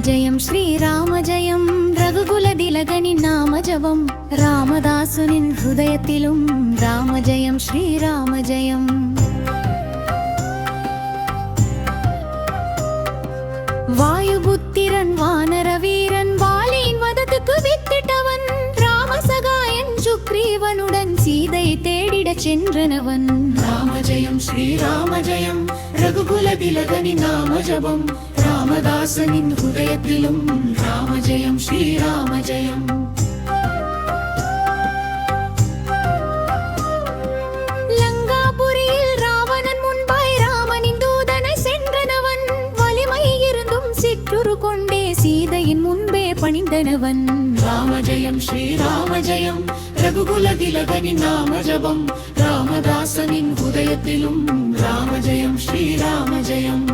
ஜெயம் ஸ்ரீராம ஜெயம் ரகுகுல திலகனின் நாம ஜபம் ராமதாசனின் ஹிருதயத்திலும் ராம ஜெயம் ஸ்ரீராம ஜெயம். வாயுபுத்திரன் வானர வீரன் வாலியின் வதத்துக்கு வித்திட்டவன் ராமசகாயன் சுக்ரீவனுடன் சீதை தேடிடச் சென்றனவன். ராம ஜெயம் ஸ்ரீராம ஜெயம் ரகுகுல திலகனின் நாம ஜபம் ராமதாசனின் ஹிருதயத்திலும் ராம ஜெயம் ஸ்ரீராம ஜெயம். லங்காபுரியில் ராவணன் முன்பாய் ராமனின் தூதனை சென்றனவன் வலிமை இருந்தும் சிற்றுரு கொண்டே சீதையின் முன்பே பணிந்தனவன். ராம ஜெயம் ஸ்ரீராம ஜெயம் ரகுகுல திலகனின் நாம ஜபம் ராமதாசனின் ஹிருதயத்திலும் ராம ஜெயம் ஸ்ரீராம ஜெயம்.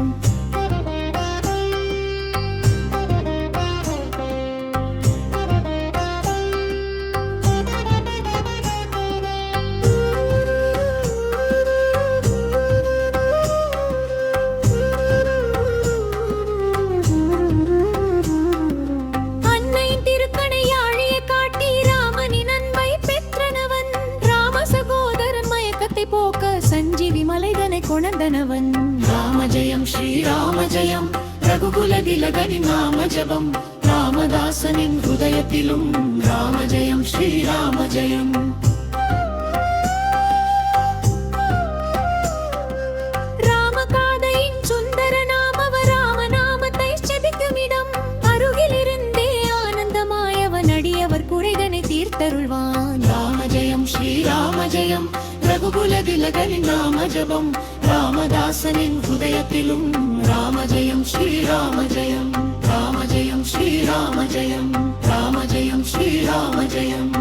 போக்க சஞ்சீவி மலைதனை கொணர்ந்தனவன். ராம ஜெயம் ஸ்ரீராம ஜெயம் ரகுகுல திலகனின் நாம ஜபம் ராமதாசனின் ஹிருதயத்திலும் ராம ஜெயம் ஸ்ரீராம ஜெயம். ராமகாதையின் சுந்தர நாமவ ராமநாமத்தை செபிக்குமிடம் அருகிலிருந்தே ஆனந்தமாயவன் அடியவர் குறைதனை தீர்த்தருள்வான். ராம ஜெயம் ஸ்ரீராம ஜெயம் ரகுகுல திலகனின் நாம ஜபம் ராமதாசனின் ஹிருதயத்திலும் ராம ஜெயம் ஸ்ரீராம ஜெயம். ராம ஜெயம் ஸ்ரீராம ஜெயம் ராம ஜெயம் ஸ்ரீராம ஜெயம்.